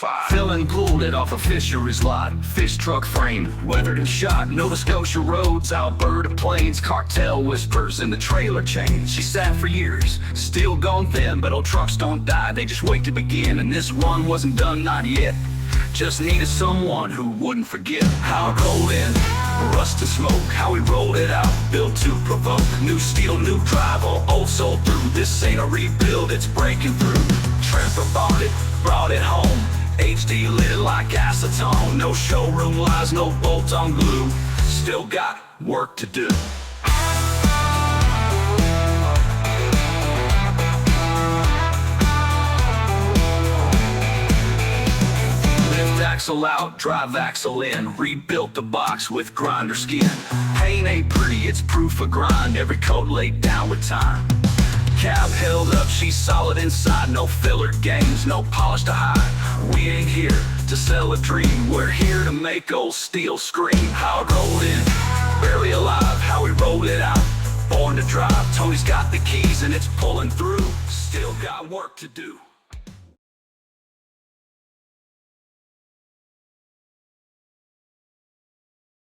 5. Phelan pulled it off a fishery's lot. Fish truck frame, weathered and shot. Nova Scotia roads, Alberta plains. Cartel whispers in the trailer chain. She sat for years, still gone thin. But old trucks don't die, they just wait to begin. And this one wasn't done, not yet. Just needed someone who wouldn't forget how it rolled in, rust and smoke. How we rolled it out, built to provoke. New steel, new drive, all old soul through. This ain't a rebuild, it's breaking through. Tramper bought it, brought it home. HD lit like acetone. No showroom lies, no bolt-on glue. Still got work to do. Axle out, drive axle in. Rebuilt the box with grinder skin. Paint ain't pretty, it's proof of grind. Every coat laid down with time. Cab held up, she's solid inside. No filler games, no polish to hide. We ain't here to sell a dream, we're here to make old steel scream. How it rolled in, barely alive. How we rolled it out, born to drive. Tony's got the keys and it's pulling through. Still got work to do.